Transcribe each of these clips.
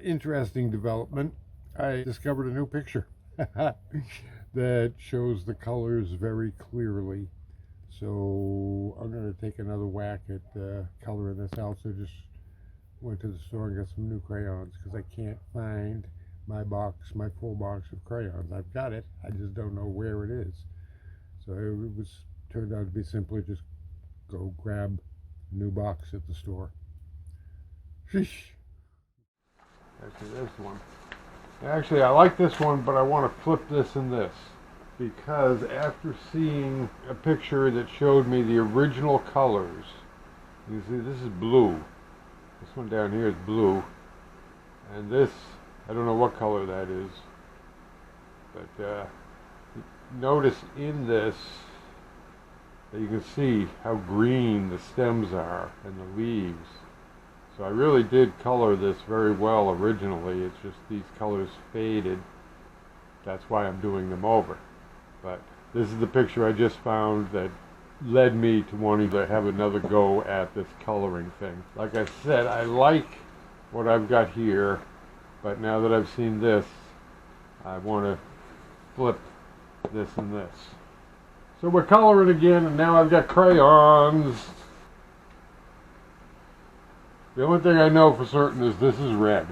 Interesting development. I discovered a new picture that shows the colors very clearly. So I'm going to take another whack at coloring this out. So just went to the store and got some new crayons because I can't find my full box of crayons. I've got it, I just don't know where it is. So it was turned out to be simply just go grab a new box at the store. Sheesh. Actually, there's one. Actually, I like this one, but I want to flip this and this because after seeing a picture that showed me the original colors, you see this is blue. This one down here is blue, and this, I don't know what color that is, but notice in this that you can see how green the stems are and the leaves. So I really did color this very well originally. It's just these colors faded. That's why I'm doing them over. But this is the picture I just found that led me to wanting to have another go at this coloring thing. Like I said, I like what I've got here, but now that I've seen this, I want to flip this and this. So we're coloring again, and now I've got crayons. The only thing I know for certain is this is red.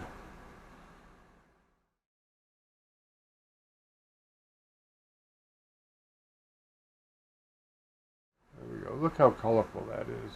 There we go. Look how colorful that is.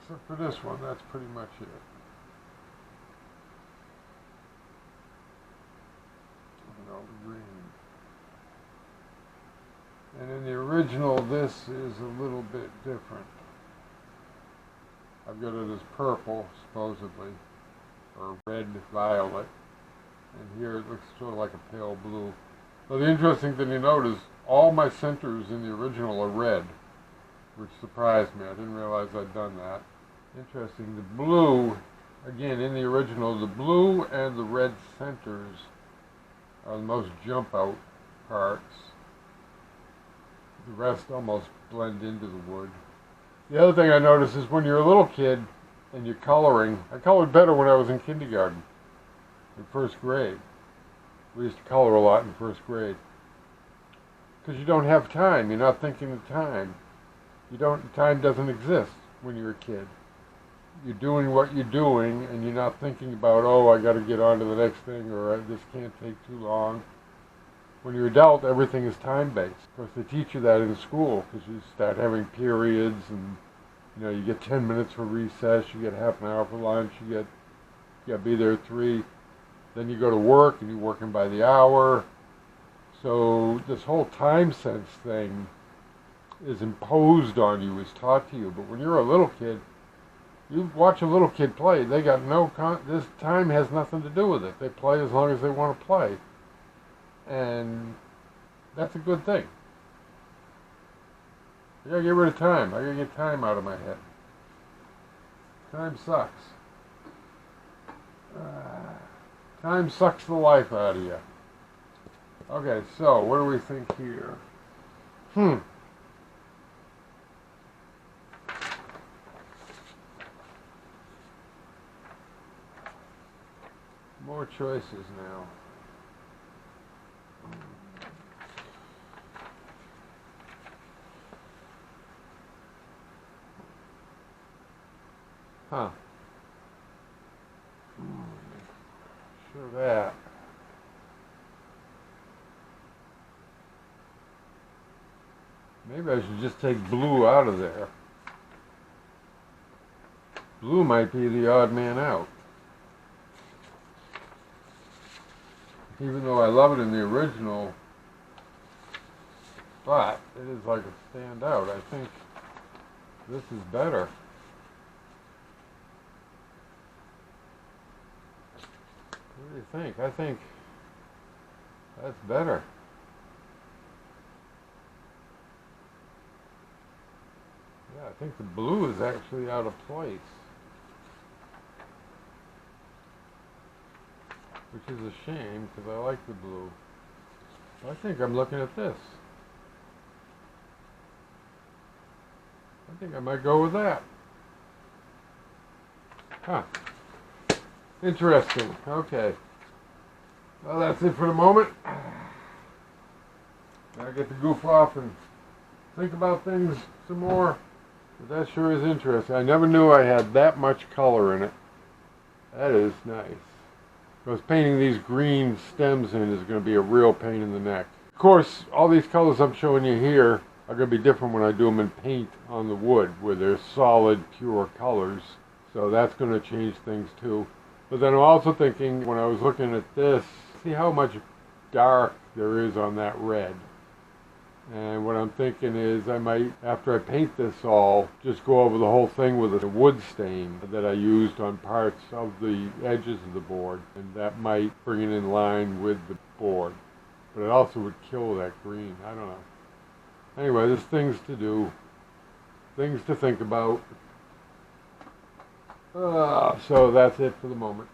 Except for this one, that's pretty much it. Look at all the green. And in the original, this is a little bit different. I've got it as purple, supposedly, or red violet, and here it looks sort of like a pale blue. But the interesting thing you notice, all my centers in the original are red, which surprised me. I didn't realize I'd done that. Interesting. The blue, again, in the original, the blue and the red centers are the most jump out parts. The rest almost blend into the wood. The other thing I noticed is when you're a little kid and you're coloring, I colored better when I was in kindergarten, in first grade. We used to color a lot in first grade. Because you don't have time. You're not thinking of time. Time doesn't exist when you're a kid. You're doing what you're doing, and you're not thinking about, oh, I got to get on to the next thing, or this can't take too long. When you're adult, everything is time-based. Of course, they teach you that in school, because you start having periods, and you get 10 minutes for recess, you get half an hour for lunch, you got to be there at 3. Then you go to work, and you're working by the hour. So this whole time sense thing is imposed on you, is taught to you. But when you're a little kid, you watch a little kid play, they got this time has nothing to do with it. They play as long as they want to play. And that's a good thing. I gotta get rid of time. I gotta get time out of my head. Time sucks. Time sucks the life out of you. Okay, so what do we think here? More choices now. Huh. Sure that. Maybe I should just take blue out of there. Blue might be the odd man out. Even though I love it in the original, but it is like a standout. I think this is better. What do you think? I think that's better. Yeah, I think the blue is actually out of place, which is a shame because I like the blue. I think I'm looking at this. I think I might go with that. Huh. Interesting. Okay. Well, that's it for the moment. Now I get to goof off and think about things some more. But that sure is interesting. I never knew I had that much color in it. That is nice. Because painting these green stems in is going to be a real pain in the neck. Of course, all these colors I'm showing you here are going to be different when I do them in paint on the wood, where they're solid, pure colors. So that's going to change things too. But then I'm also thinking, when I was looking at this, see how much dark there is on that red. And what I'm thinking is I might, after I paint this all, just go over the whole thing with a wood stain that I used on parts of the edges of the board. And that might bring it in line with the board. But it also would kill that green. I don't know. Anyway, there's things to do. Things to think about. So that's it for the moment.